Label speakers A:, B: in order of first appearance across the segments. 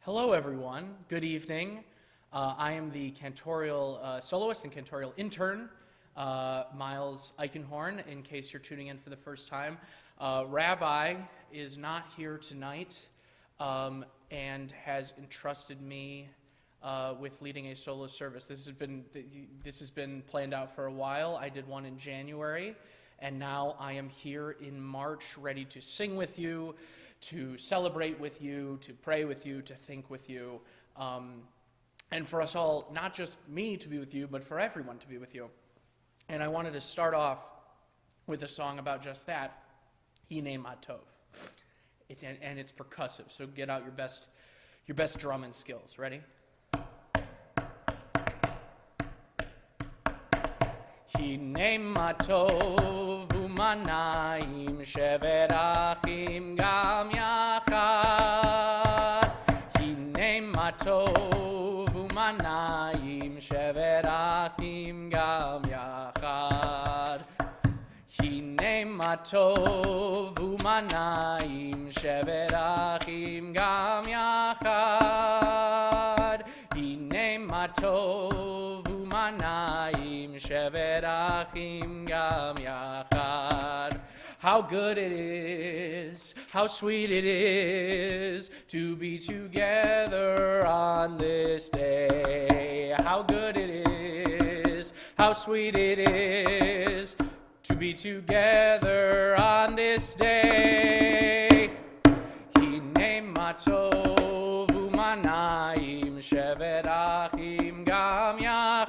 A: Hello, everyone. Good evening. I am the cantorial soloist and cantorial intern, Miles Eichenhorn, in case you're tuning in for the first time. Rabbi is not here tonight and has entrusted me with leading a solo service. This has been planned out for a while. I did one in January, and now I am here in March, ready to sing with you, to celebrate with you, to pray with you, to think with you, and for us all, not just me to be with you, but for everyone to be with you. And I wanted to start off with a song about just that, Hine Ma Tov. And it's percussive, so get out your best drumming skills. Ready? Hine ma tov u'manayim shevet achim gam yachad. Hine ma tov u'manayim shevet achim gam yachad. Hine ma tov u'manayim shevet achim gam yachad. Hine ma tov u'manayim shevet achim gam yachad. How good it is, how sweet it is to be together on this day. How good it is, how sweet it is to be together on this day. Hine ma tov u'manayim shevet achim gam yachad.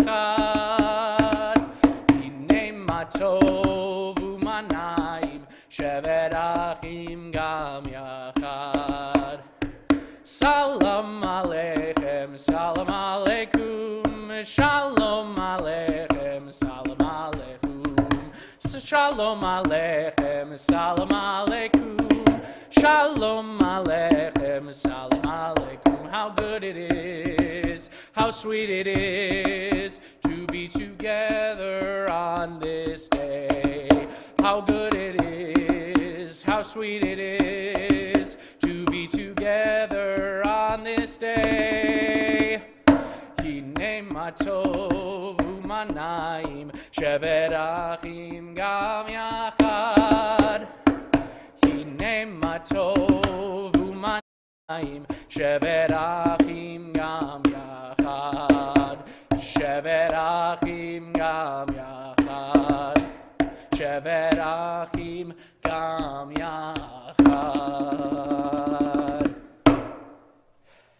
A: Hine ma tov u'manayim shevet achim gam yachad. Salam aleichem, salam aleikum, shalom aleichem, salam aleikum. Shalom aleichem, salam aleikum, shalom aleichem, salam aleikum. How good it is, how sweet it is to be together on this day. How good it is, how sweet it is to be together on this day. Hine ma tov u'manayim shevet achim gam yachad. Hine ma tov u'manayim shevet achim gam yachad. Shevet achim gam yachad. Shevet achim gam yachad.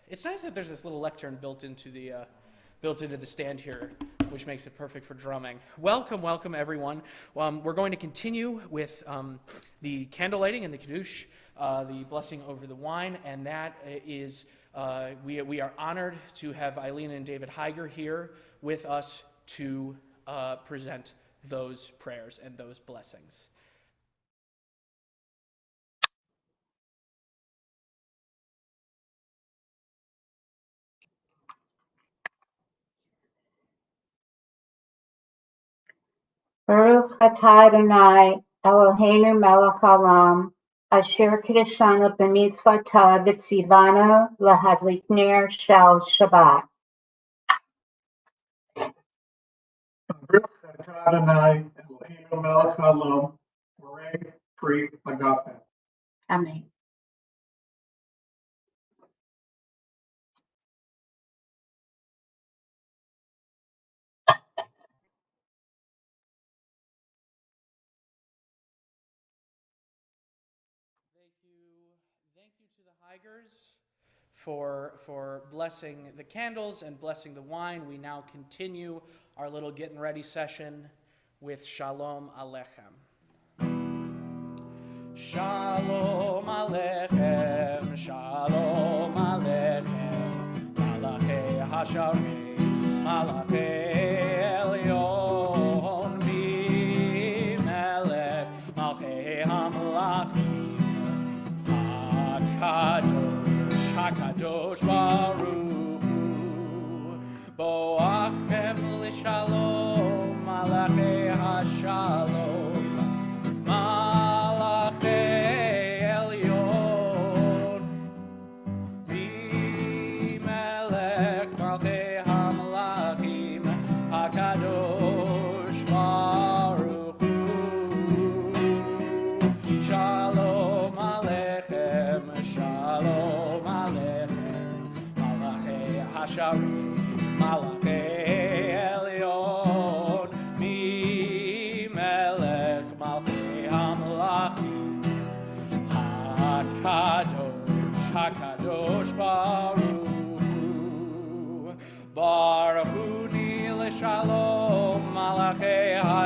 A: It's nice that there's this little lectern built into the stand here, which makes it perfect for drumming. Welcome, everyone. We're going to continue with the candle lighting and the kiddush, the blessing over the wine, and that is we are honored to have Eileen and David Heiger here with us to present those prayers and those blessings.
B: Baruch atah Adonai Eloheinu melech haolam, asher kiddushanu b'mitzvotav v'tzivanu lahadlik ner shel Shabbat.
C: Baruch atah Adonai Eloheinu melech haolam, borei pri agape.
B: Amen.
A: Thank you to the Heigers for blessing the candles and blessing the wine. We now continue our little getting ready session with Shalom Aleichem. Shalom Aleichem, Shalom Aleichem, Malachei Hasharet, Malachei Elyon, Bimelech, Malchei HaMelachim, HaKadosh Baruch Hu, Boachem L'Shalom, Malachei HaShalom, Malachei Elyon,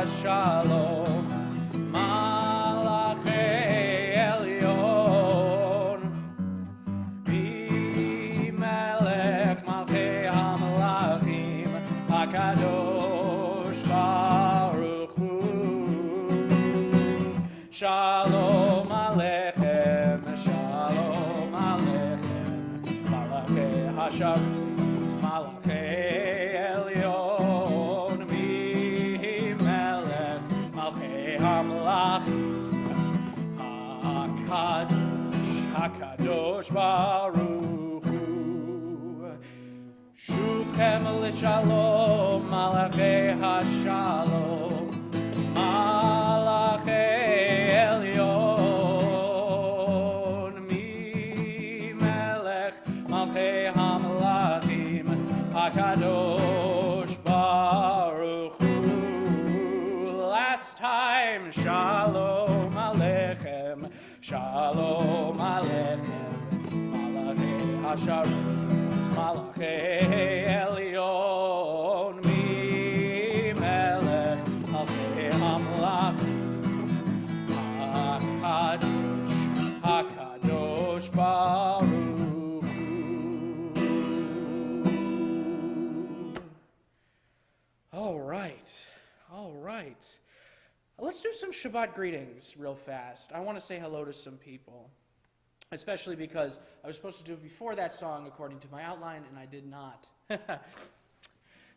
A: Hashalom, Malachei Elyon, Melech Malchei HaMelachim, HaKadosh Baruch Hu. Shalom Aleichem, Shalom Aleichem, Malachei Hashavit, Malachei Elyon, Melech Malchei HaMelachim, HaKadosh Baruch Hu. Shuvchem l'shalom, Malachei HaShalom, Malachei Elyon, Melech Malchei HaMelachim, HaKadosh Baruch Hu. Last time, Shalom Aleichem, Shalom Aleichem, Malachei HaSharut, Malachei Elyon, Melech Malchei HaMelachim, HaKadosh Baruch Hu. All right. Let's do some Shabbat greetings real fast. I want to say hello to some people, especially because I was supposed to do it before that song according to my outline, and I did not.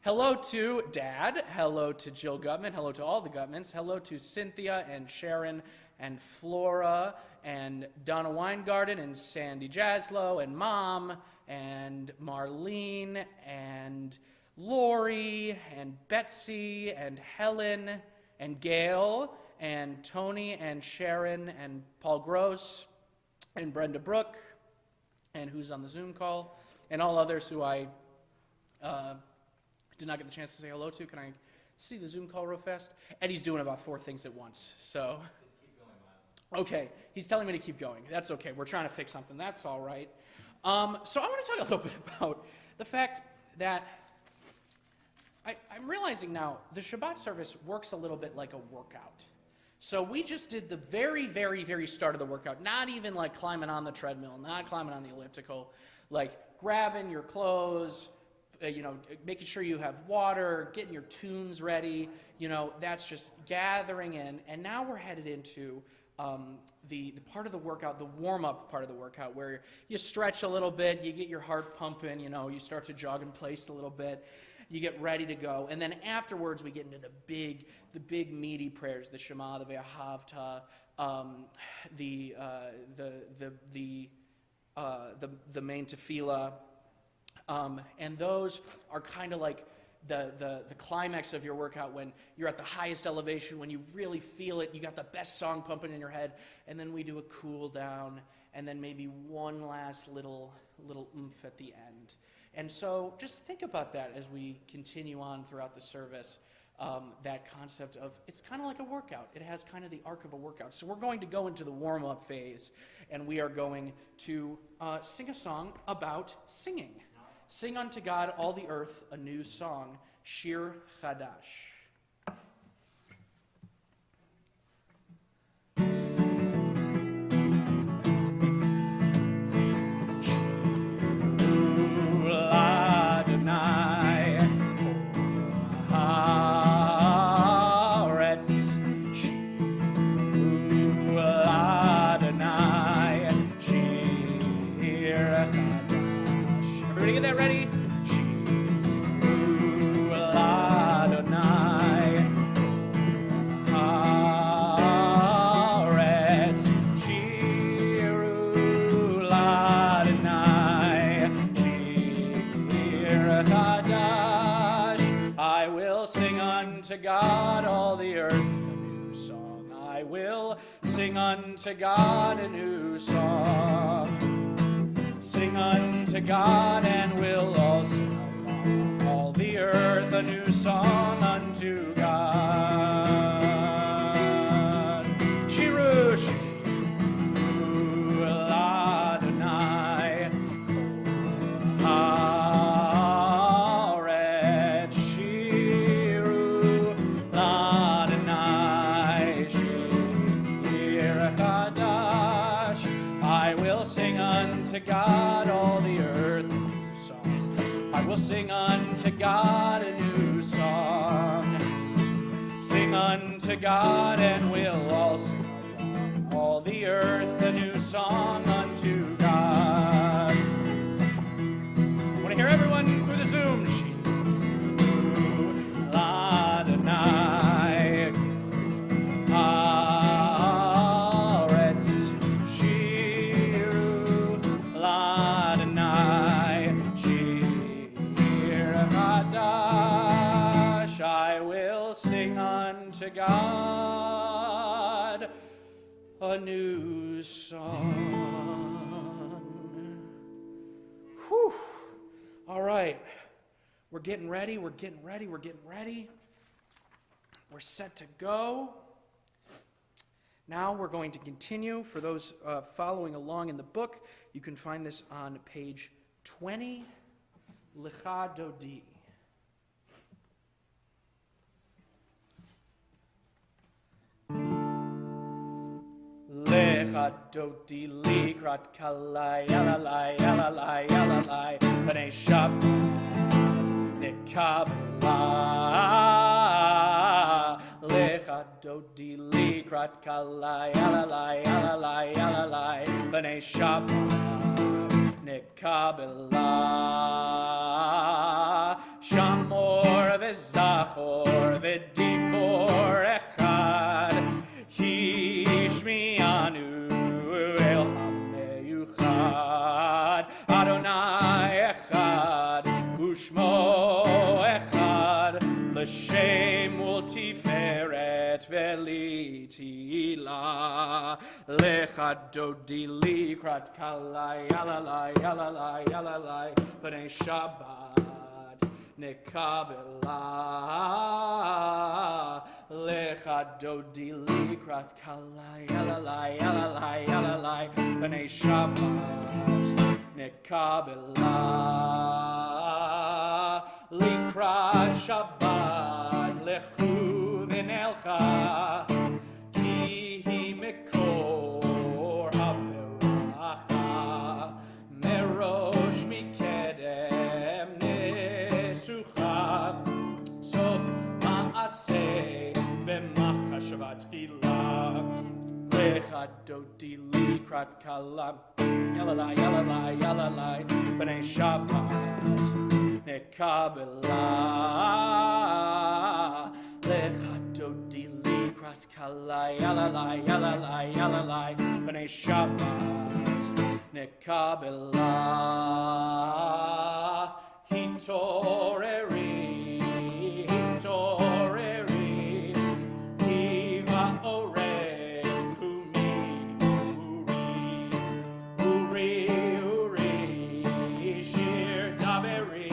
A: Hello to Dad. Hello to Jill Gutman. Hello to all the Gutmans. Hello to Cynthia and Sharon and Flora and Donna Weingarten and Sandy Jaslow and Mom and Marlene and Lori and Betsy and Helen and Gail and Tony and Sharon and Paul Gross and Brenda Brooke and who's on the Zoom call and all others who I did not get the chance to say hello to. Can I see the Zoom call real fast? Eddie's doing about 4 things at once, so.
D: Just keep going, Miles.
A: Okay, he's telling me to keep going. That's okay. We're trying to fix something. That's all right. So I want to talk a little bit about the fact that I'm realizing now the Shabbat service works a little bit like a workout. So we just did the very, very, very start of the workout, not even like climbing on the treadmill, not climbing on the elliptical, like grabbing your clothes, making sure you have water, getting your tunes ready, that's just gathering in. And now we're headed into the part of the workout, the warm-up part of the workout, where you stretch a little bit, you get your heart pumping, you start to jog in place a little bit, you get ready to go. And then afterwards we get into the big meaty prayers, the Shema, the Ve'ahavta, the main tefillah. And those are kind of like the climax of your workout, when you're at the highest elevation, when you really feel it, you got the best song pumping in your head, and then we do a cool down, and then maybe one last little oomph at the end. And so just think about that as we continue on throughout the service, that concept of it's kind of like a workout. It has kind of the arc of a workout. So we're going to go into the warm-up phase, and we are going to sing a song about singing. Sing unto God, all the earth, a new song, Shir Chadash. Everybody get that ready? I will sing unto God, all the earth, a new song. I will sing unto God a new song. Sing unto God, and we'll all sing along. All the earth a new song unto God. Shiru, Shiru, Adonai, Haaretz, Shiru, Adonai. sing unto God a new song. Sing unto God, and we'll all sing along all the earth a new song unto God. I want to hear everyone through the Zoom. Shiru Adonai Haaretz. Shiru Adonai Shir Chadash. I will sing unto God a new song. Whew. All right. We're getting ready. We're set to go. Now we're going to continue. For those following along in the book, you can find this on page 20, Lecha Dodi. Lecha Dodi likrat kalai, yalalai, yalalai, yalalai, b'nei Shabbat nekabla. Lecha Dodi likrat kalai, yalalai, yalalai, yalalai, b'nei Shabbat nekabla. Shamor v'zachor v'dibor echad. Hishmianu el hameyuchad. Adonai echad ushmo echad. L'shem ultiferet velitila. Lecha Dodi likrat kalai, yalalai, yalalai, yalalai, b'nei Shabbat nekabela. Lecha Dodi likrat kalai, yalalai, yalalai, yalalai, b'nei Shabbat nekabela. Likrat Shabbat lechu v'nelcha, ki hi mikor haberacha, merosh mikedem nesucha, sof ma'aseh b'machashavat tchila. Lecha Dodi likrat kalam, yalalai, yalalai, yalalai, b'nei Shabbat nekabela. Lecha Dodi likrat kalai, yalalai, yalalai, yalalai, b'nei Shabbat nekabela. Hitoreri, hitoreri, hiva oreh kumi, uri, uri, shir daberi,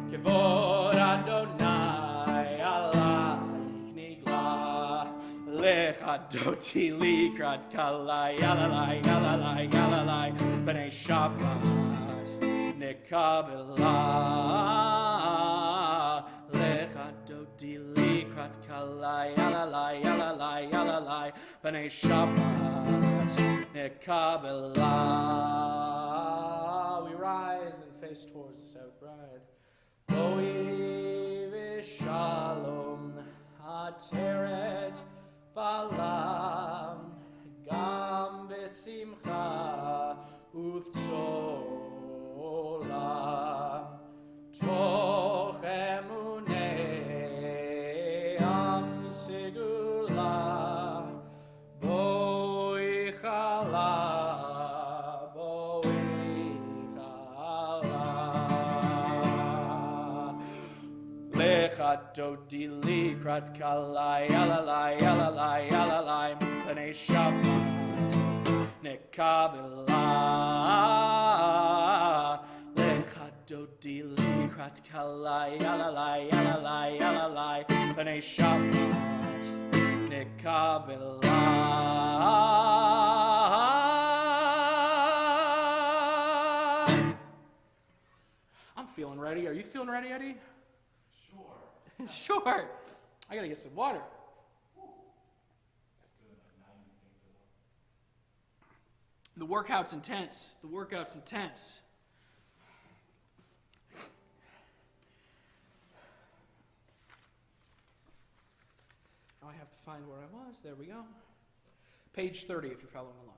A: kevod Adonai alaich nigla. Lecha Dodi likrat kalai, yalalai, yalalai, yalalai, b'nei Shabbat nekabela. Lecha Dodi likrat kalai, yalalai, yalalai, yalalai, b'nei Shabbat nekabela. We rise and face towards the south bride. Boi v'shalom ateret balam, gam v'simcha uvtzolam, toch emunei am segula. Boi chala, boi chala. Lecha Dodi likrat kalai, yalalai, yalalai, yalalai, b'nei Shabbat nekabela. Lecha Dodi likrat kalai, yalalai, yalalai, yalalai, b'nei Shabbat nekabela. I'm feeling ready. Are you feeling ready, Eddie? Sure. I gotta get some water. The workout's intense. Now I have to find where I was. There we go. Page 30 if you're following along.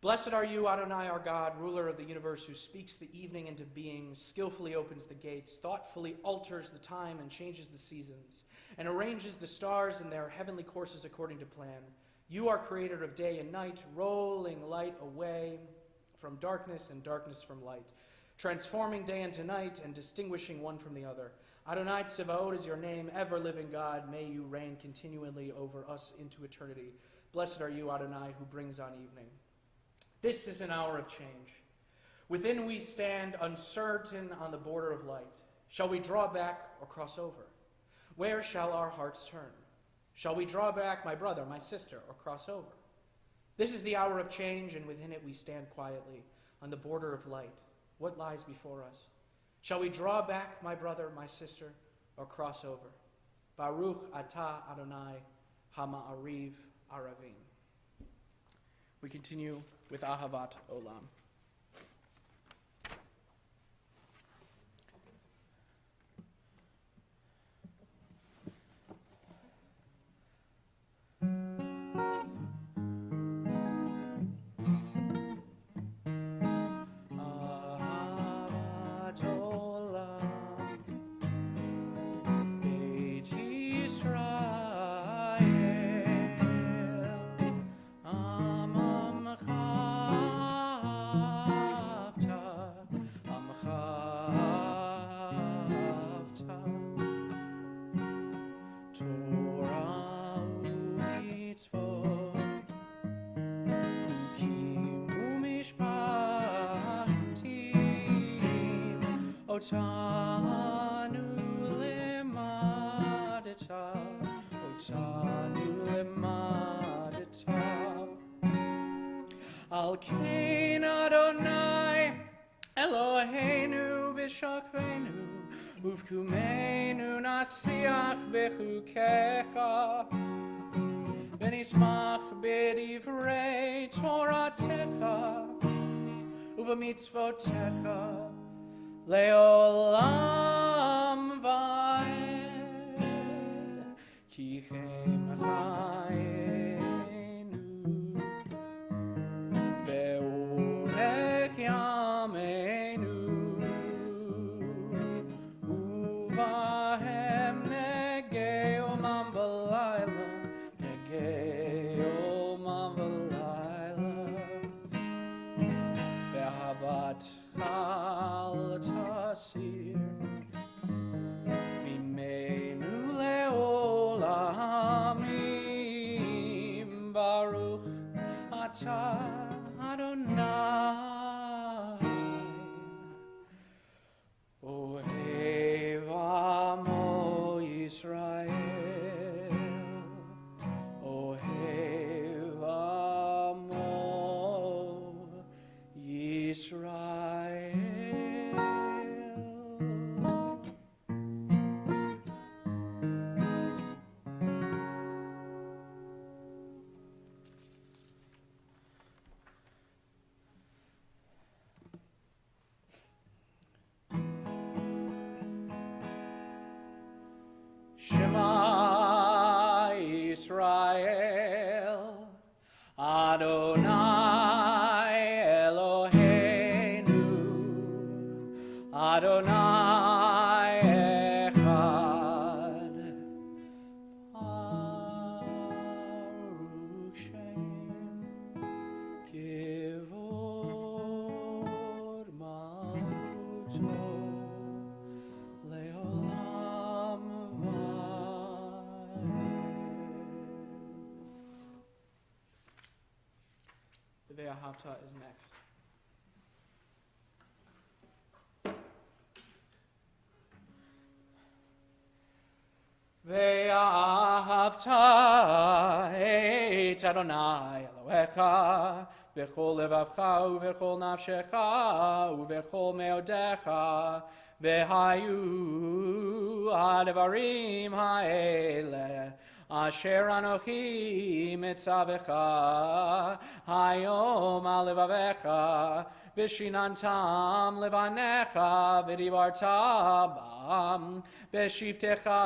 A: Blessed are you, Adonai, our God, ruler of the universe, who speaks the evening into being, skillfully opens the gates, thoughtfully alters the time and changes the seasons, and arranges the stars in their heavenly courses according to plan. You are creator of day and night, rolling light away from darkness and darkness from light, transforming day into night and distinguishing one from the other. Adonai Tsevaot is your name, ever-living God. May you reign continually over us into eternity. Blessed are you, Adonai, who brings on evening. This is an hour of change. Within we stand uncertain on the border of light. Shall we draw back or cross over? Where shall our hearts turn? Shall we draw back, my brother, my sister, or cross over? This is the hour of change, and within it we stand quietly on the border of light. What lies before us? Shall we draw back, my brother, my sister, or cross over? Baruch atah Adonai hama'ariv aravim. We continue with Ahavat Olam. Ahavat Olam, Beit Yisrael, Amamcha Torah u'mitzvot, Chukim u'mishpatim, Otanu lemadeta, Al Kain Adonai Eloheinu b'shakvenu, uvkumeinu nasiach bechukecha, v'nismach b'divrei Toratecha, u'b'mitzvotecha, le'olam va'ed, ki chem chayenu, ve'orech yameinu, uvahem negei omam v'layla, negei omam v'layla, ve'ahavat chal tasir, mimenu le'olamim, baruch atah Adonai, Ohev Amo Yisrael, Ohev Amo Yisrael. Shema Yisrael, Adonai Eloheinu, Adonai Echad, Baruch Shem, Kivod Malchuto, Leolam Va'ed. The Ve'ahavta is next. Ve'ahavta et Adonai Elohecha b'chol levavcha u'b'chol nafshecha u'b'chol meodecha ve'hayu ha'devarim ha'ele asher anochi mitzavecha hayom al levavecha Bishinantam levanecha v'dibarta bam, beshivtecha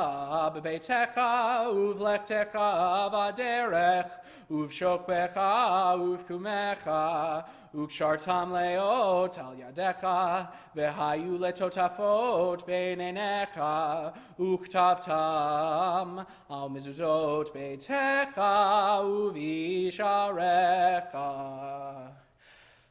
A: b'veitecha uvlechtecha v'aderech, uvshokbecha uvkumecha, ukshartam leot al yadecha, v'hayu letotafot beinenecha, uktavtam al mezuzot beitecha uvisharecha.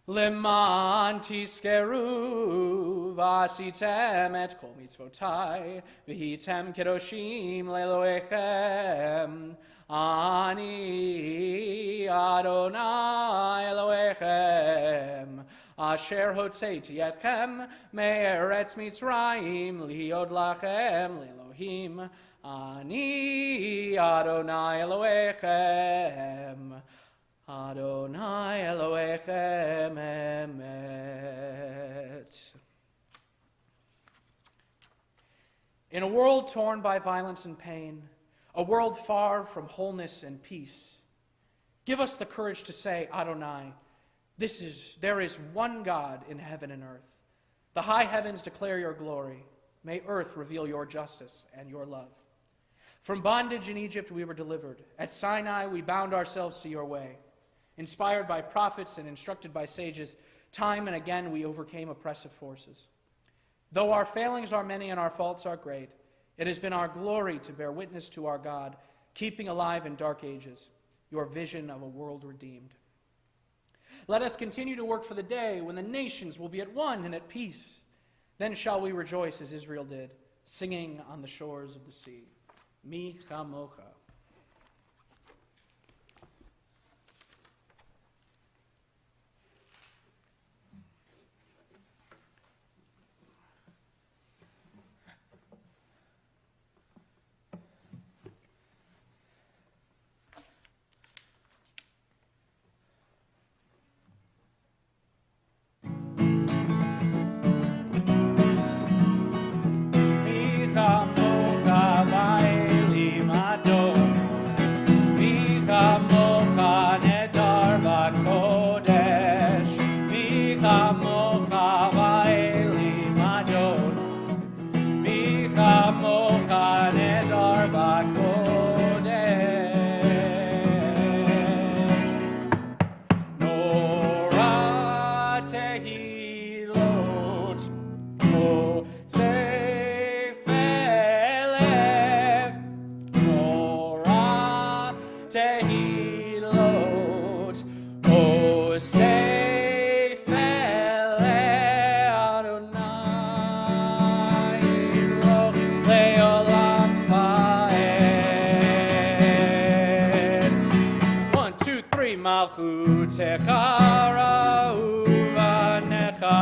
A: Leman tiskeru vasitem et kol mitzvotai v'hitem kedoshim leloechem ani Adonai Elohechem asher hotzeiti etchem me'eretz Mitzrayim liod lachem lelohim ani Adonai Elohechem Adonai Elohechem emet. In a world torn by violence and pain, a world far from wholeness and peace, give us the courage to say, Adonai, there is one God in heaven and earth. The high heavens declare your glory. May earth reveal your justice and your love. From bondage in Egypt we were delivered. At Sinai we bound ourselves to your way. Inspired by prophets and instructed by sages, time and again we overcame oppressive forces. Though our failings are many and our faults are great, it has been our glory to bear witness to our God, keeping alive in dark ages your vision of a world redeemed. Let us continue to work for the day when the nations will be at one and at peace. Then shall we rejoice as Israel did, singing on the shores of the sea. Mi chamocha. Techara uvanecha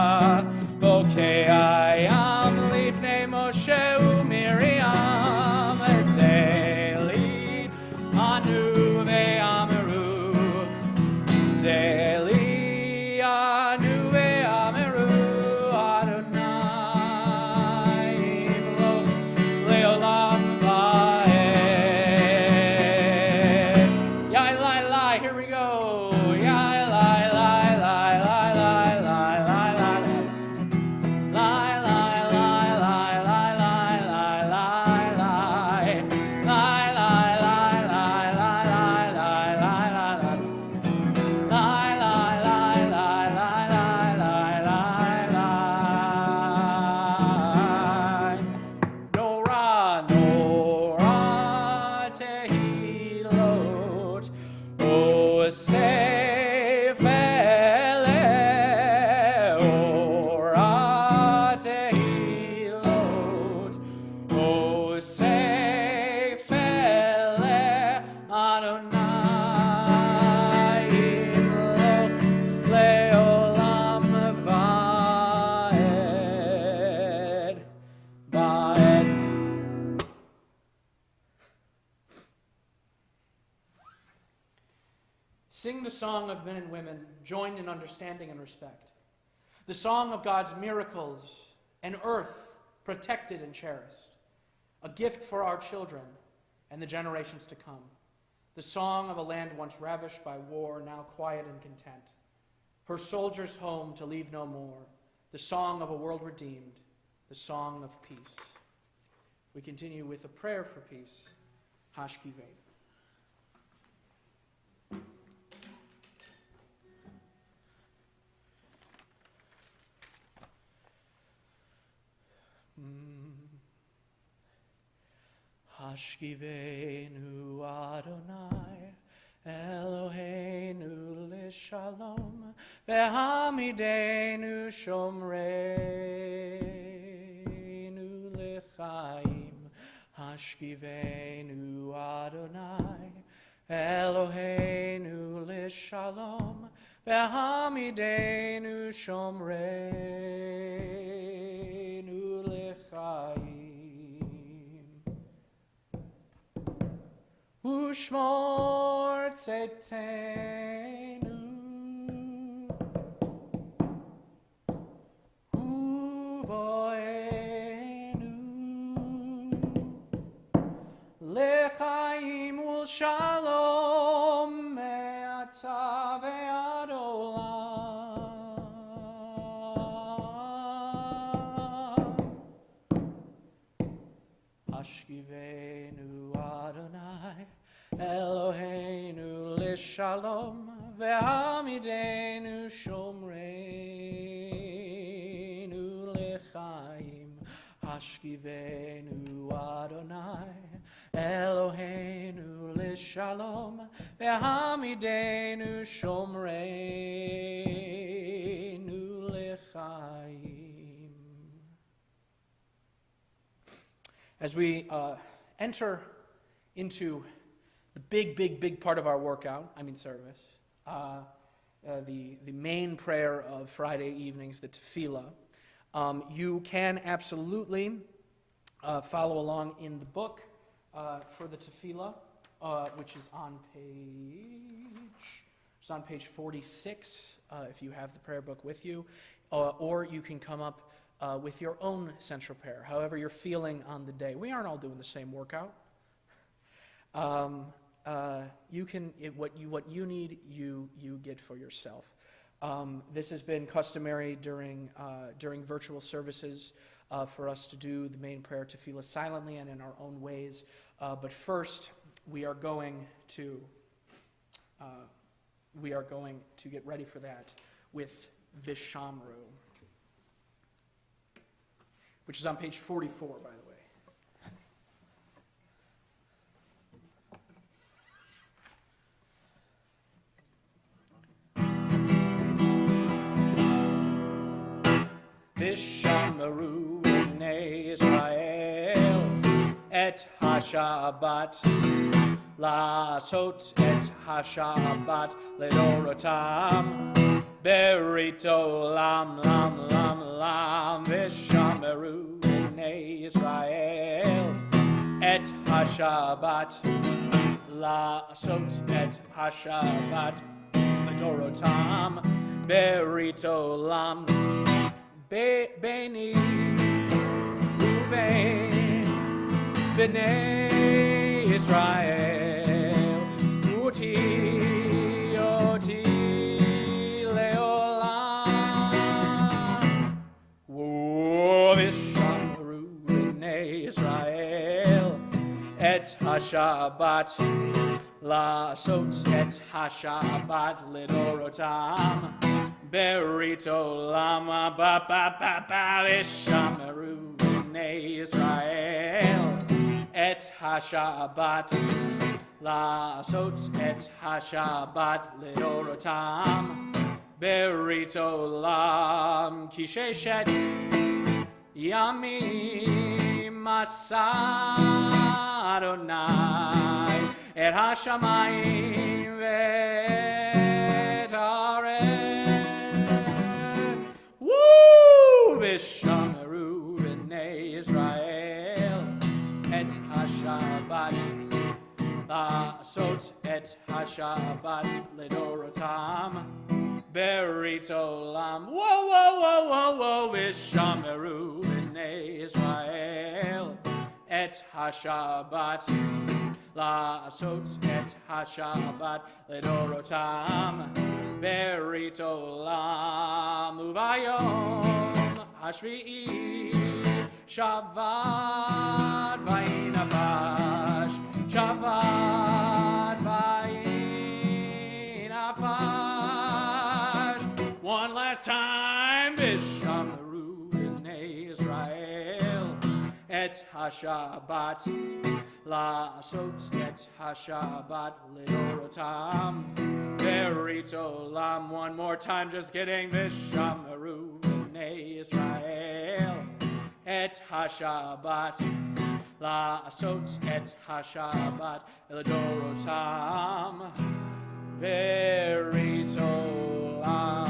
A: bokei ayam lifnei Moshe uMiriam zeli anu ve'ameru zeli anu ve'ameru Adonai leolam va'ed. Yai lai lai, here we go. Sing the song of men and women joined in understanding and respect. The song of God's miracles, an earth protected and cherished. A gift for our children and the generations to come. The song of a land once ravished by war, now quiet and content. her soldiers home to leave no more, the song of a world redeemed, the song of peace. We continue with a prayer for peace. Hashkivein. Hashkiveinu Adonai, Eloheinu l'shalom, ve'hamidenu shomreinu l'chaim. Hashkiveinu Adonai, Eloheinu l'shalom, ve'hamidenu shomreinu l'chaim. Ushmor tzetenu, uvoenu, lechaim ulshalom me'ata ve'ad olam. Hashkiveinu Adonai, Eloheinu l'shalom, ve'hamidenu shomreinu l'chaim. Hashkiveinu Adonai, Eloheinu l'shalom, ve'hamidenu shomreinu l'chaim. As we enter into the big part of our workout, service, the main prayer of Friday evenings, the tefillah, you can absolutely follow along in the book for the tefillah, which is on page 46, if you have the prayer book with you, or you can come up with your own central prayer, however you're feeling on the day. We aren't all doing the same workout. What you need, you get for yourself. This has been customary during virtual services for us to do the main prayer tefillah silently and in our own ways. But first, we are going to get ready for that with Vishamru, which is on page 44, by the way. Vishamru b'nei Israel et ha-Shabbat, la'asot et ha-Shabbat ledorotam, berit olam lam lam lam. Vishamru b'nei Israel et ha-Shabbat, la'asot et ha-Shabbat ledorotam, berit olam. Beni ubein b'nei Israel, uti leolam. Vishamru b'nei Israel et ha-Shabbat, la'asot et ha-Shabbat ledorotam, berit olam ba Vishamru b'nei Israel et ha-Shabbat, la'asot et ha-Shabbat ledorotam, berit olam. Ki sheshet yamim asa Adonai et ha-shamayim ve'et haaretz. Vishamru b'nei Israel et ha-Shabbat, la'asot et ha-Shabbat ledorotam, berit olam. Vishamru b'nei Israel et ha-Shabbat, לעשות את השבת לדורותם ברית עולם. וביום השביעי שבת ויהי נפש, שבת ויהי נפש. One last time, Vishamru b'nei Israel et hashabat, לעשות את השבת לדורותם ברית עולם. One more time, just kidding. Vishamru b'nei Israel et hashabat, לעשות את השבת לדורותם ברית עולם.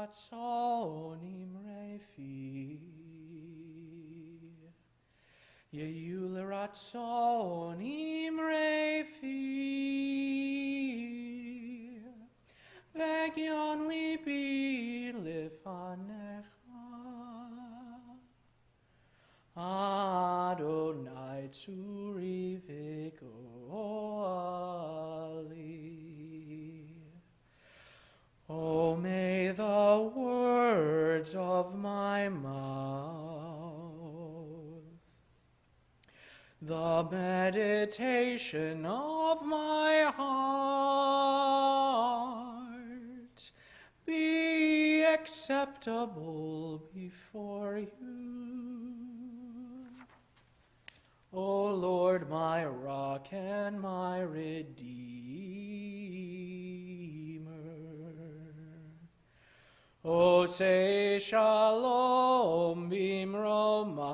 A: Ratzonim refi Yehu l'ratzon imrei fi, v'egyon libi lefanecha. Adonai tzuri v'goali. Oh, may the words of my mouth, the meditation of my heart be acceptable before you. O Lord, my rock and my redeemer. O say shalom bimromav.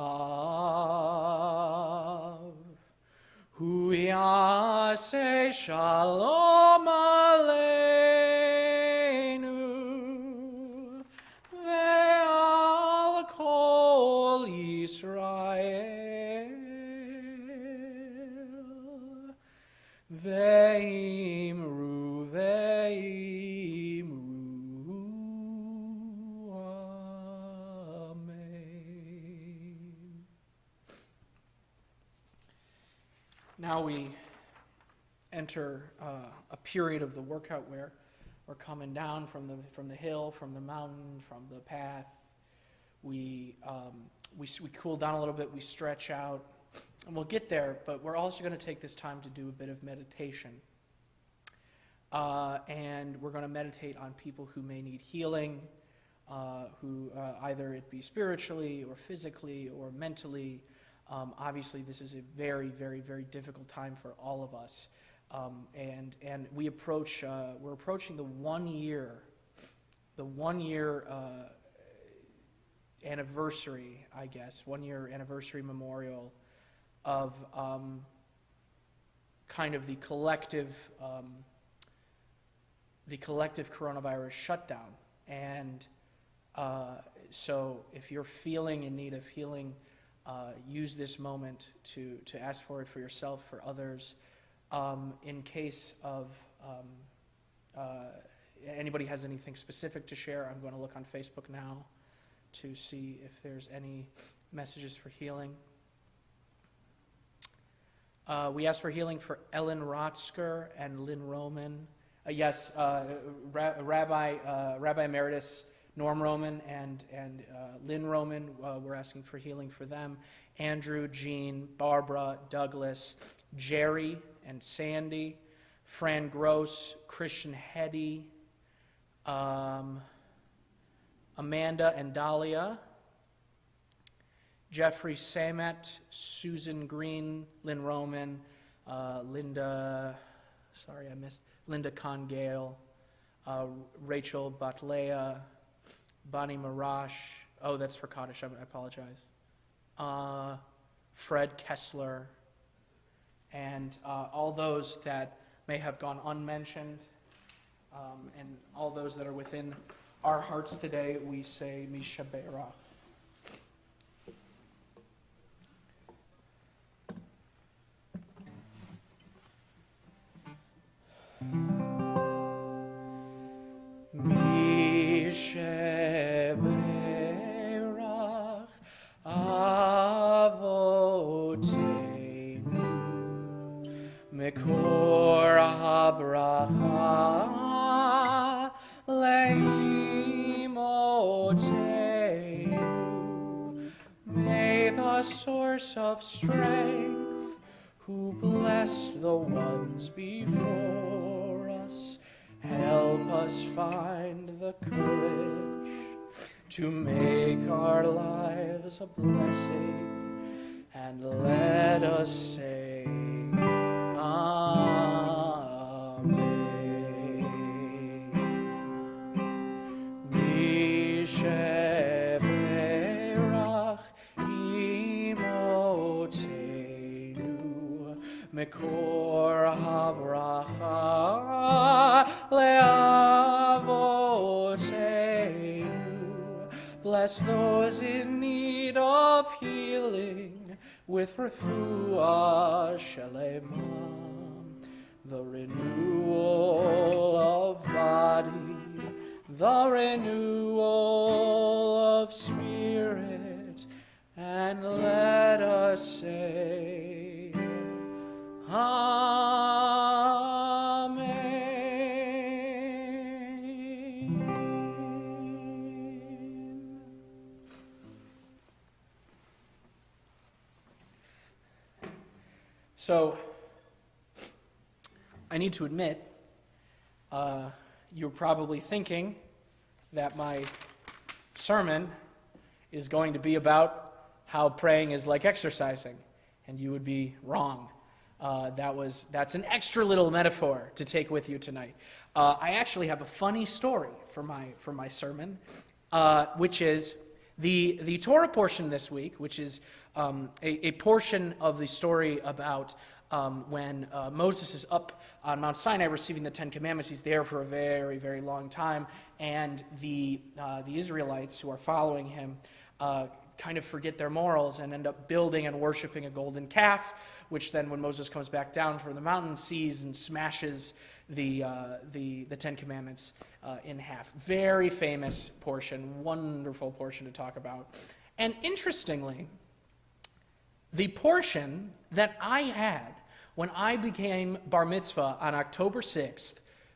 A: Hu yaseh shalom aleinu. Ve'al kol Yisrael. Ve'imru, ve'imru. Amen. Now we enter a period of the workout where we're coming down from the hill, from the mountain, from the path. We cool down a little bit, we stretch out, and we'll get there, but we're also going to take this time to do a bit of meditation. And we're going to meditate on people who may need healing, who either it be spiritually or physically or mentally. Obviously, this is a very, very, very difficult time for all of us. And we're approaching the 1 year anniversary, I guess, 1 year anniversary memorial of kind of the collective coronavirus shutdown. And so if you're feeling in need of healing, use this moment to ask for it for yourself, for others. In case of anybody has anything specific to share, I'm going to look on Facebook now to see if there's any messages for healing. We asked for healing for Ellen Rotzker and Lynn Roman. Yes, Rabbi Emeritus Norm Roman and Lynn Roman, we're asking for healing for them. Andrew, Jean, Barbara, Douglas, Jerry and Sandy, Fran Gross, Christian Hetty, Amanda and Dahlia, Jeffrey Samet, Susan Green, Lynn Roman, Linda Con-Gale, Rachel Batlea, Bonnie Marash, oh, that's for Kaddish, I apologize, Fred Kessler, and all those that may have gone unmentioned, and all those that are within our hearts today, we say Mishaberach. Mishaberach Avoteinu Mekor habracha leimoteinu. May the source of strength, who blessed the ones before us, help us find the courage to make our lives a blessing, and let us say Amen. Mishaberach imotenu mekor habracha leavoteinu. Bless those in need of healing with refuah shelema, the renewal of body, the renewal of spirit, and let us say, Amen. So, I need to admit, you're probably thinking that my sermon is going to be about how praying is like exercising, and you would be wrong. That's an extra little metaphor to take with you tonight. I actually have a funny story for my sermon, which is the Torah portion this week, which is a portion of the story about when Moses is up on Mount Sinai receiving the Ten Commandments. He's there for a very, very long time, and the Israelites who are following him kind of forget their morals and end up building and worshiping a golden calf, which then when Moses comes back down from the mountain sees and smashes the Ten Commandments in half. Very famous portion, wonderful portion to talk about. And interestingly, the portion that I had when I became bar mitzvah on October 6th,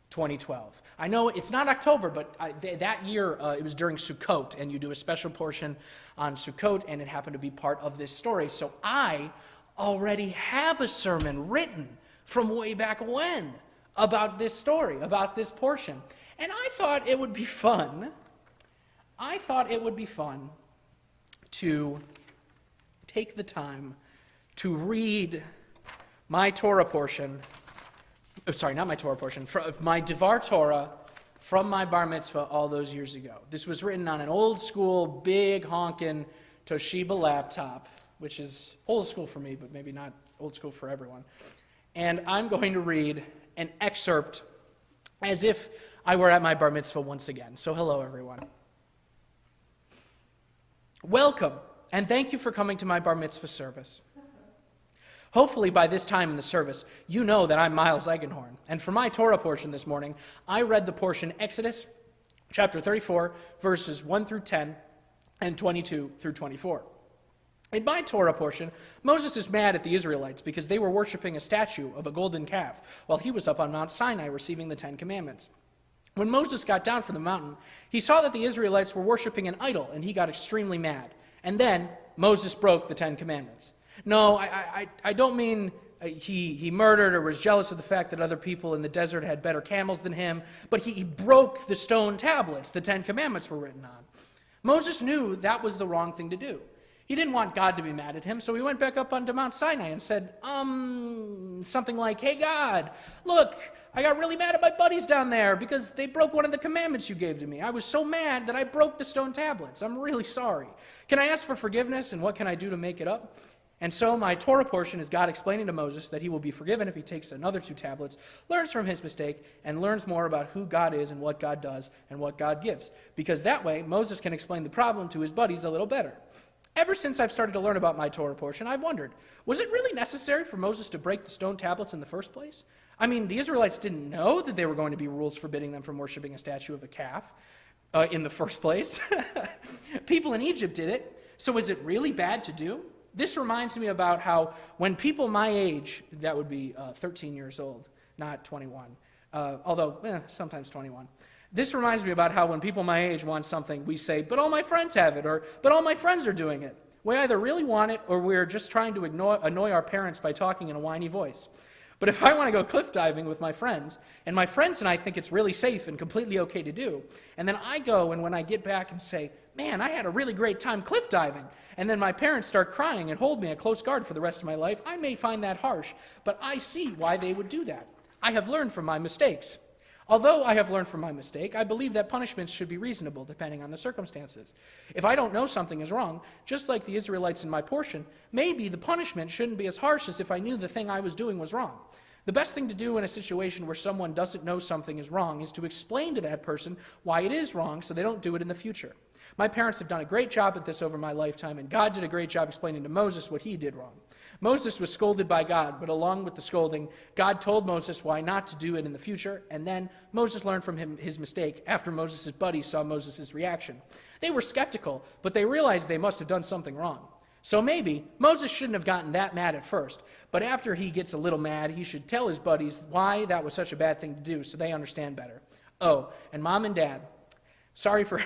A: 2012. I know it's not October, but that year it was during Sukkot, and you do a special portion on Sukkot, and it happened to be part of this story. So I already have a sermon written from way back when about this story, about this portion. And I thought it would be fun. To take the time to read my Torah portion, not my Torah portion, my Devar Torah from my bar mitzvah all those years ago. This was written on an old school, big honkin' Toshiba laptop, which is old school for me, but maybe not old school for everyone. And I'm going to read an excerpt as if I were at my bar mitzvah once again. So hello, everyone. Welcome, and thank you for coming to my bar mitzvah service. Hopefully by this time in the service, you know that I'm Miles Eichenhorn. And for my Torah portion this morning, I read the portion Exodus chapter 34, verses 1 through 10, and 22 through 24. In my Torah portion, Moses is mad at the Israelites because they were worshiping a statue of a golden calf while he was up on Mount Sinai receiving the Ten Commandments. When Moses got down from the mountain, he saw that the Israelites were worshiping an idol, and he got extremely mad. And then Moses broke the Ten Commandments. No, I don't mean he murdered or was jealous of the fact that other people in the desert had better camels than him, but he broke the stone tablets the Ten Commandments were written on. Moses knew that was the wrong thing to do. He didn't want God to be mad at him, so he went back up onto Mount Sinai and said, something like, "Hey God, look, I got really mad at my buddies down there because they broke one of the commandments you gave to me. I was so mad that I broke the stone tablets. I'm really sorry. Can I ask for forgiveness, and what can I do to make it up?" And so my Torah portion is God explaining to Moses that he will be forgiven if he takes another 2 tablets, learns from his mistake, and learns more about who God is and what God does and what God gives. Because that way, Moses can explain the problem to his buddies a little better. Ever since I've started to learn about my Torah portion, I've wondered, was it really necessary for Moses to break the stone tablets in the first place? I mean, the Israelites didn't know that there were going to be rules forbidding them from worshiping a statue of a calf in the first place. People in Egypt did it, so is it really bad to do? This reminds me about how when people my age, that would be 13 years old, not 21, although sometimes 21. This reminds me about how when people my age want something, we say, "But all my friends have it," or "But all my friends are doing it." We either really want it, or we're just trying to annoy our parents by talking in a whiny voice. But if I want to go cliff diving with my friends, and my friends and I think it's really safe and completely okay to do, and then I go, and when I get back and say, "Man, I had a really great time cliff diving," and then my parents start crying and hold me at close guard for the rest of my life, I may find that harsh, but I see why they would do that. I have learned from my mistakes. Although I have learned from my mistake, I believe that punishments should be reasonable depending on the circumstances. If I don't know something is wrong, just like the Israelites in my portion, maybe the punishment shouldn't be as harsh as if I knew the thing I was doing was wrong. The best thing to do in a situation where someone doesn't know something is wrong is to explain to that person why it is wrong so they don't do it in the future. My parents have done a great job at this over my lifetime, and God did a great job explaining to Moses what he did wrong. Moses was scolded by God, but along with the scolding, God told Moses why not to do it in the future, and then Moses learned from his mistake after Moses' buddies saw Moses' reaction. They were skeptical, but they realized they must have done something wrong. So maybe Moses shouldn't have gotten that mad at first, but after he gets a little mad, he should tell his buddies why that was such a bad thing to do so they understand better. Oh, and Mom and Dad, sorry for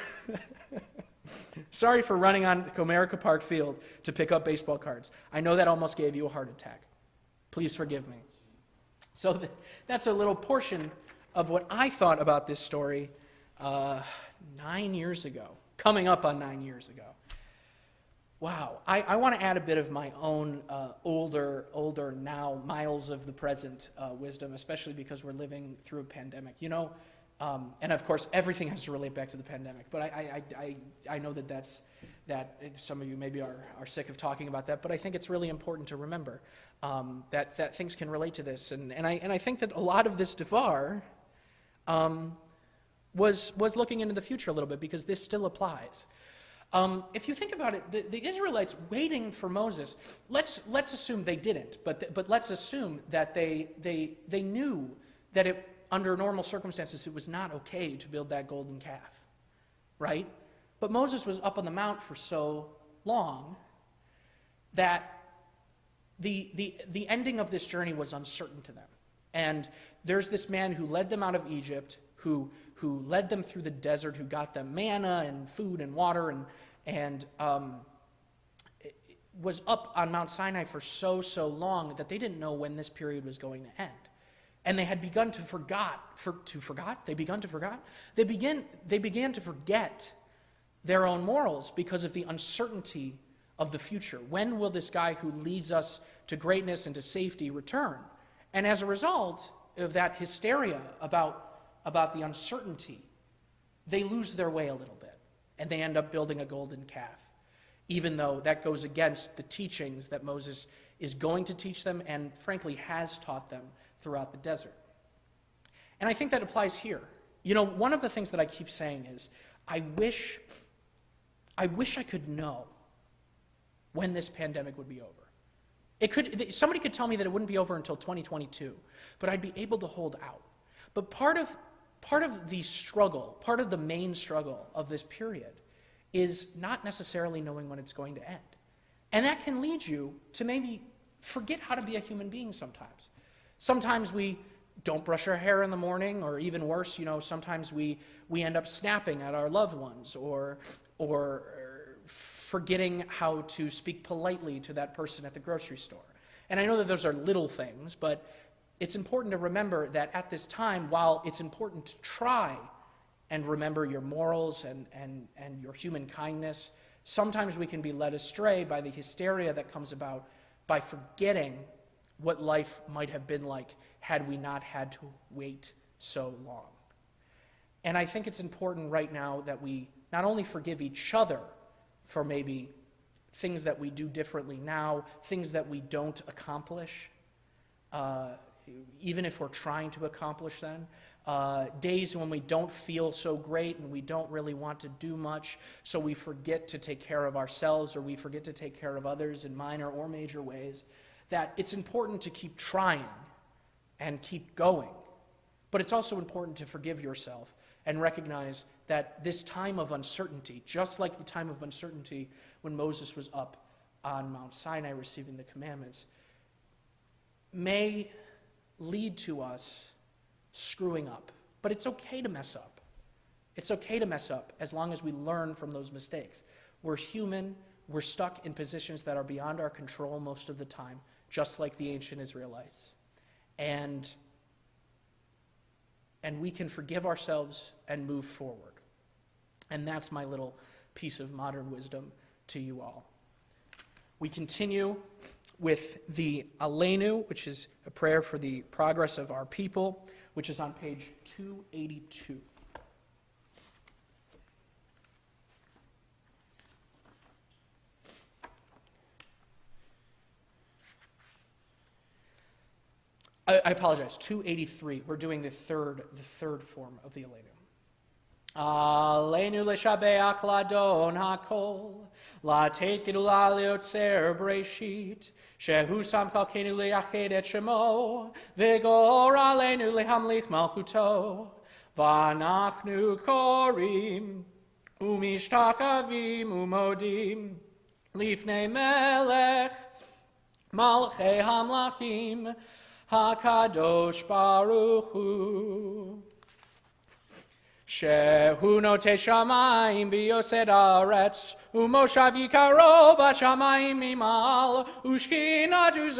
A: sorry for running on Comerica Park Field to pick up baseball cards. I know that almost gave you a heart attack. Please forgive me. So that's a little portion of what I thought about this story 9 years ago, coming up on 9 years ago. Wow, I want to add a bit of my own older now, miles of the present wisdom, especially because we're living through a pandemic. You know, and of course, everything has to relate back to the pandemic. But I know that some of you maybe are sick of talking about that. But I think it's really important to remember that things can relate to this. And I think that a lot of this devar was looking into the future a little bit because this still applies. If you think about it, the Israelites waiting for Moses, let's assume they didn't, but let's assume that they knew that under normal circumstances it was not okay to build that golden calf, right? But Moses was up on the mount for so long that the ending of this journey was uncertain to them. And there's this man who led them out of Egypt, who led them through the desert, who got them manna and food and water, and was up on Mount Sinai for so long that they didn't know when this period was going to end. And they had begun to They began to forget their own morals because of the uncertainty of the future. When will this guy who leads us to greatness and to safety return? And as a result of that hysteria about the uncertainty, they lose their way a little bit, and they end up building a golden calf, even though that goes against the teachings that Moses is going to teach them and, frankly, has taught them throughout the desert. And I think that applies here. You know, one of the things that I keep saying is, I wish I could know when this pandemic would be over. Somebody could tell me that it wouldn't be over until 2022, but I'd be able to hold out. But part of the struggle, part of the main struggle of this period is not necessarily knowing when it's going to end. And that can lead you to maybe forget how to be a human being sometimes. Sometimes we don't brush our hair in the morning, or even worse, you know, sometimes we end up snapping at our loved ones or forgetting how to speak politely to that person at the grocery store. And I know that those are little things, but it's important to remember that at this time, while it's important to try and remember your morals and your human kindness, sometimes we can be led astray by the hysteria that comes about by forgetting what life might have been like had we not had to wait so long. And I think it's important right now that we not only forgive each other for maybe things that we do differently now, things that we don't accomplish, even if we're trying to accomplish them, days when we don't feel so great and we don't really want to do much, so we forget to take care of ourselves or we forget to take care of others in minor or major ways, that it's important to keep trying and keep going. But it's also important to forgive yourself and recognize that this time of uncertainty, just like the time of uncertainty when Moses was up on Mount Sinai receiving the commandments, may lead to us screwing up. But it's okay to mess up. It's okay to mess up as long as we learn from those mistakes. We're human. We're stuck in positions that are beyond our control most of the time, just like the ancient Israelites. And we can forgive ourselves and move forward. And that's my little piece of modern wisdom to you all. We continue with the Aleinu, which is a prayer for the progress of our people, which is on page 282. I apologize, 283. We're doing the third form of the Aleinu. Aleinu leshabeach ladon hakol, latet gedula leotzer breshit, shehu sam chalkenu leyached et shemo, v'gor aleinu lehamlich malchuto, v'anachnu korim, umishtachavim umodim, lifnei melech, malchei hamlachim, HaKadosh Baruch Hu. Shehu note shamayim v'yosed aretz, u'moshav yikaro b'shamayim mimal, ushkinatu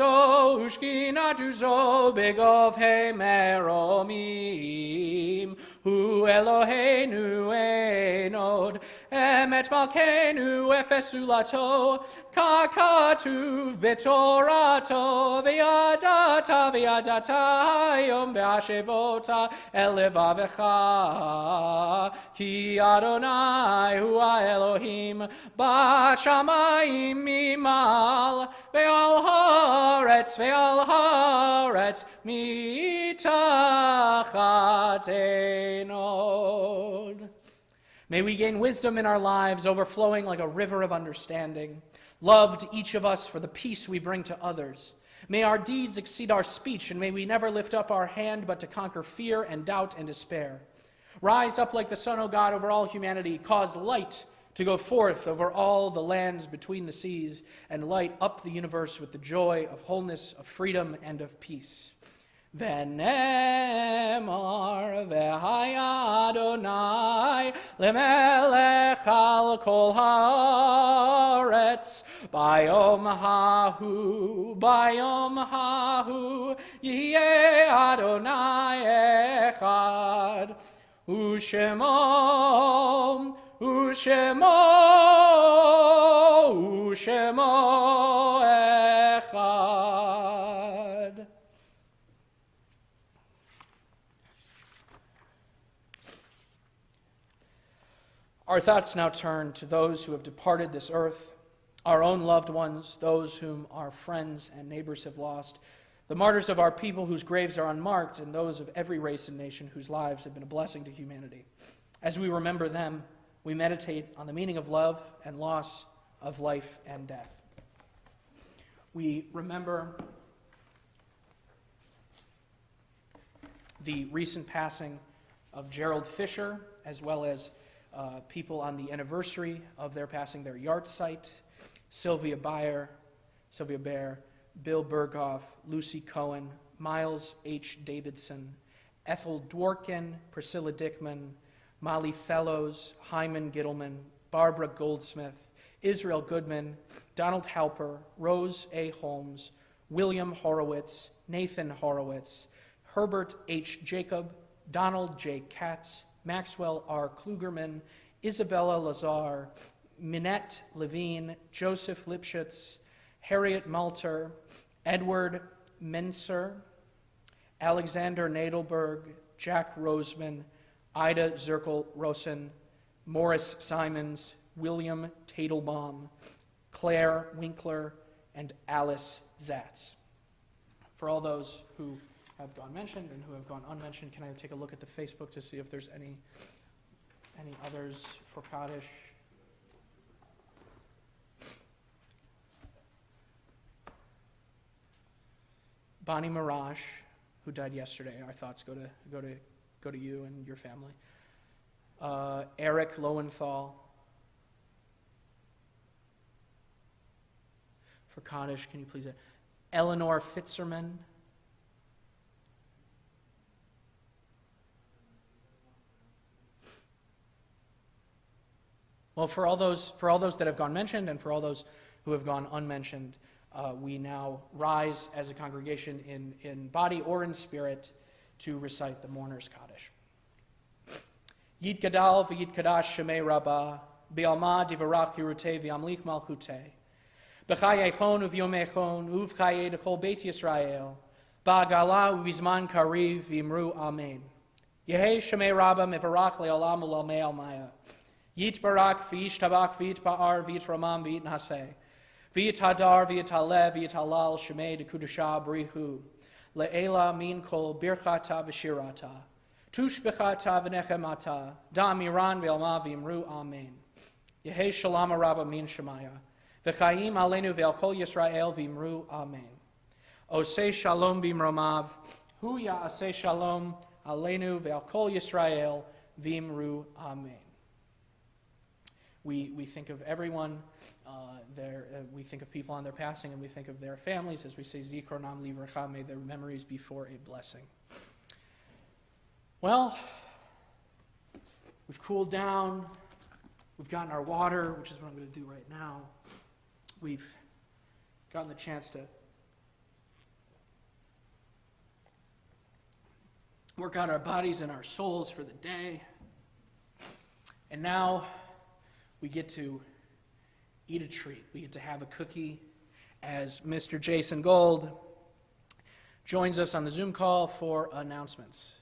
A: zo begov he meromim, hu Eloheinu enod, emet malkenu efesulato, kakatuv betorato, v'yadata hayom v'ashevota elevavecha, ki Adonai hu Elohim, b'shamayim mimal, ve'al haaretz mitachat enod. May we gain wisdom in our lives, overflowing like a river of understanding. Love to each of us for the peace we bring to others. May our deeds exceed our speech, and may we never lift up our hand but to conquer fear and doubt and despair. Rise up like the sun, O God, over all humanity. Cause light to go forth over all the lands between the seas, and light up the universe with the joy of wholeness, of freedom, and of peace. V'nemar v'haya Adonai lemelech al kol haaretz bayom hahu yihye Adonai echad u'shemo echad. Our thoughts now turn to those who have departed this earth, our own loved ones, those whom our friends and neighbors have lost, the martyrs of our people whose graves are unmarked, and those of every race and nation whose lives have been a blessing to humanity. As we remember them, we meditate on the meaning of love and loss, of life and death. We remember the recent passing of Gerald Fisher, as well as people on the anniversary of their passing, their yahrzeit: Sylvia Bayer, Bill Berghoff, Lucy Cohen, Miles H. Davidson, Ethel Dworkin, Priscilla Dickman, Molly Fellows, Hyman Gittleman, Barbara Goldsmith, Israel Goodman, Donald Halper, Rose A. Holmes, William Horowitz, Nathan Horowitz, Herbert H. Jacob, Donald J. Katz, Maxwell R. Klugerman, Isabella Lazar, Minette Levine, Joseph Lipschitz, Harriet Malter, Edward Menser, Alexander Nadelberg, Jack Roseman, Ida Zirkel-Rosen, Morris Simons, William Tadelbaum, Claire Winkler, and Alice Zatz. For all those who have gone mentioned and who have gone unmentioned, can I take a look at the Facebook to see if there's any others for Kaddish? Bonnie Mirage, who died yesterday. Our thoughts go to you and your family. Eric Lowenthal. For Kaddish, can you please? Eleanor Fitzerman. Well, for all those that have gone mentioned and for all those who have gone unmentioned, we now rise as a congregation in body or in spirit to recite the mourner's Kaddish. Yid Gadal v'yid Kadash Shemei Rabbah, Be'alma divarach Yerutei v'yamlich malchutei, B'chayei chon uv'yomei chon, uv'chayei d'chol Beit Yisrael, Ba'agala uv'izman kariv v'imru Amen. Yehei Shemei Rabbah mevarach le'olam u'lalmei almaya, Yit barak v'yish tabak v'yit ba'ar v'yit ramam v'yit naseh, v'yit hadar v'yit halev v'yit halal Shemei d'kudusha brihu, Le'ela min kol birchata v'shirata. Tushbechata v'nechemata. Da miran v'elma v'imru amen. Yehi shalom rabba min shemaya. V'chaim aleinu ve'al kol Yisrael v'imru amen. Oseh shalom b'imromav. Hu ya'aseh shalom aleinu ve'al kol Yisrael v'imru amen. We think of everyone, we think of people on their passing, and we think of their families as we say, Zikronam livracha, may their memories be for a blessing. Well, we've cooled down, we've gotten our water, which is what I'm going to do right now. We've gotten the chance to work out our bodies and our souls for the day. And now we get to eat a treat. We get to have a cookie as Mr. Jason Gold joins us on the Zoom call for announcements.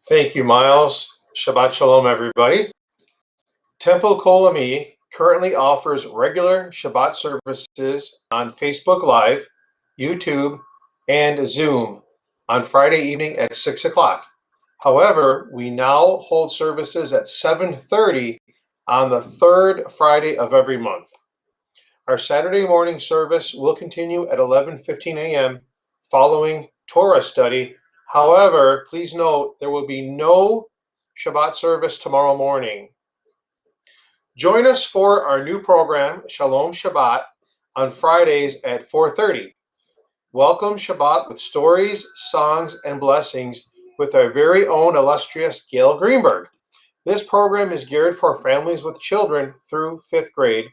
D: Thank you, Miles. Shabbat Shalom, everybody. Temple Kol Ami currently offers regular Shabbat services on Facebook Live, YouTube, and Zoom on Friday evening at 6 o'clock. However, we now hold services at 7:30 on the third Friday of every month. Our Saturday morning service will continue at 11:15 a.m. following Torah study. However, please note there will be no Shabbat service tomorrow morning. Join us for our new program, Shalom Shabbat, on Fridays at 4:30. Welcome Shabbat with stories, songs, and blessings with our very own illustrious Gail Greenberg. This program is geared for families with children through 5th grade,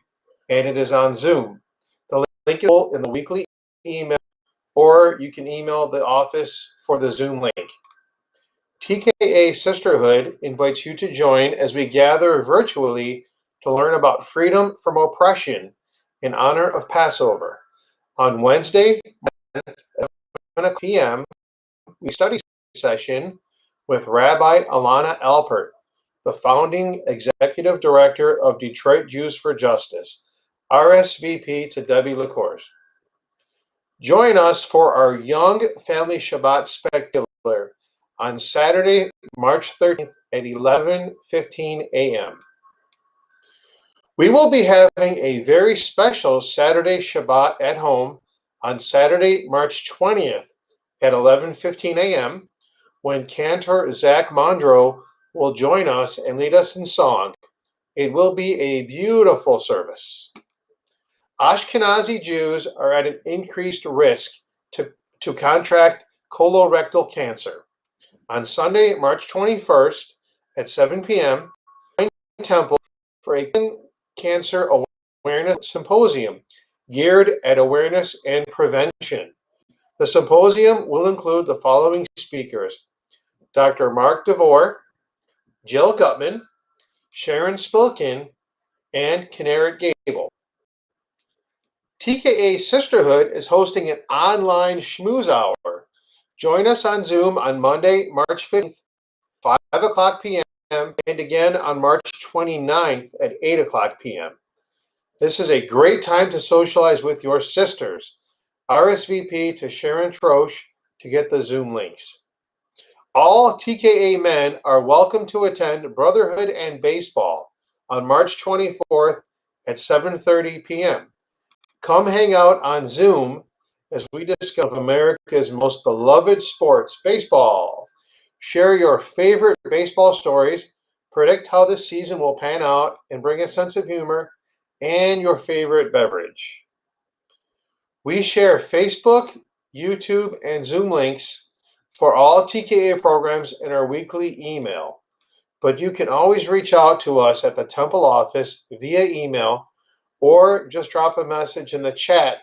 D: and it is on Zoom. The link is in the weekly email, or you can email the office for the Zoom link. TKA Sisterhood invites you to join as we gather virtually to learn about freedom from oppression in honor of Passover. On Wednesday, 7 p.m., we study session with Rabbi Alana Alpert, the founding executive director of Detroit Jews for Justice, RSVP to Debbie LaCourse. Join us for our Young Family Shabbat Spectacular on Saturday, March 13th at 11:15 a.m. We will be having a very special Saturday Shabbat at home on Saturday, March 20th at 11:15 a.m. when Cantor Zach Mondro will join us and lead us in song. It will be a beautiful service. Ashkenazi Jews are at an increased risk to contract colorectal cancer. On Sunday, March 21st at 7 p.m., join Temple for a cancer awareness symposium geared at awareness and prevention. The symposium will include the following speakers: Dr. Mark DeVore, Jill Gutman, Sharon Spilkin, and Kinneret Gable. TKA Sisterhood is hosting an online schmooze hour. Join us on Zoom on Monday, March 15th, 5 o'clock p.m., and again on March 29th at 8 o'clock p.m. This is a great time to socialize with your sisters. RSVP to Sharon Troche to get the Zoom links. All TKA men are welcome to attend Brotherhood and Baseball on March 24th at 7:30 p.m. Come hang out on Zoom as we discuss America's most beloved sports, baseball. Share your favorite baseball stories, predict how the season will pan out, and bring a sense of humor and your favorite beverage. We share Facebook, YouTube, and Zoom links for all TKA programs in our weekly email, but you can always reach out to us at the Temple office via email or just drop a message in the chat,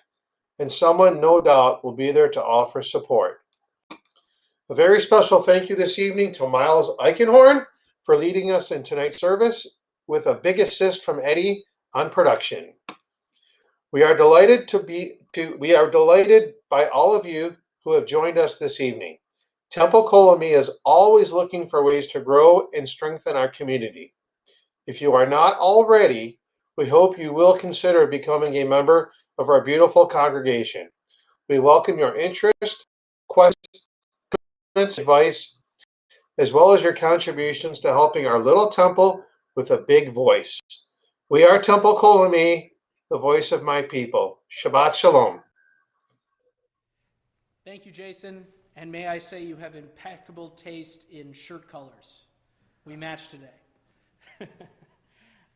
D: and someone, no doubt, will be there to offer support. A very special thank you this evening to Miles Eichenhorn for leading us in tonight's service, with a big assist from Eddie on production. We are delighted by all of you who have joined us this evening. Temple Kol Ami is always looking for ways to grow and strengthen our community. If you are not already, we hope you will consider becoming a member of our beautiful congregation. We welcome your interest, questions, advice, as well as your contributions to helping our little temple with a big voice. We are Temple Kol Ami, the voice of my people. Shabbat Shalom.
A: Thank you, Jason. And may I say you have impeccable taste in shirt colors. We match today.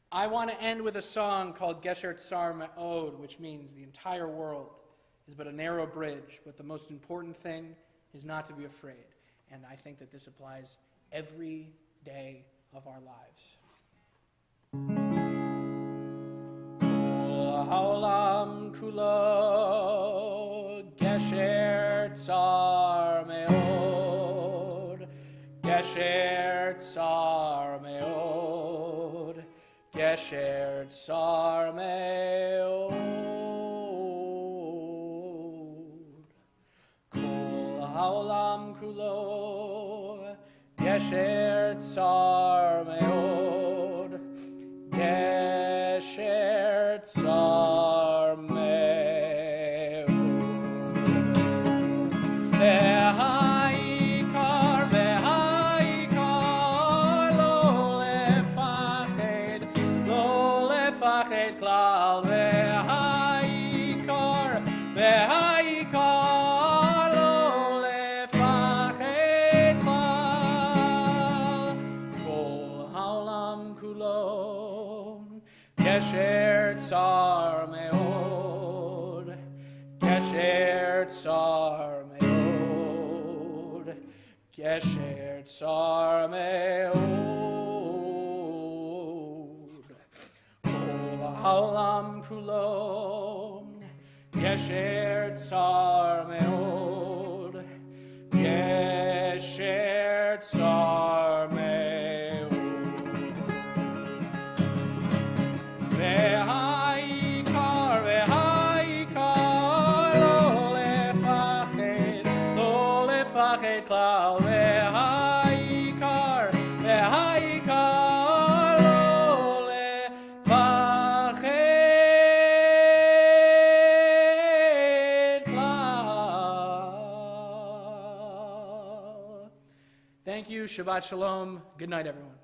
A: I want to end with a song called Gesher Tsar Me'od, which means the entire world is but a narrow bridge, but the most important thing is not to be afraid. And I think that this applies every day of our lives. Kol ha'olam kulo Gesher Tsar Me'od, Gesher Tsar Me'od, Gesher Tsar Me'od. Kol ha'olam kulo Gesher Tsar Me'od, Gesher Tsar Me'od. V'ha'ikar, v'ha'ikar, lo lefached klal. V'ha'ikar, v'ha'ikar, lo lefached klal. Kol ha'olam kulo Gesher Tsar Me'od, Gesher Tsar Me'od, Gesher Tsar Me'od. Kol ha'olam kulo Gesher Tsar Me'od, Gesher Tsar Me'od. V'ha'ikar, v'ha'ikar, lo lefached klal. V'ha'ikar, v'ha'ikar, lo lefached klal. Thank you. Shabbat Shalom. Good night, everyone.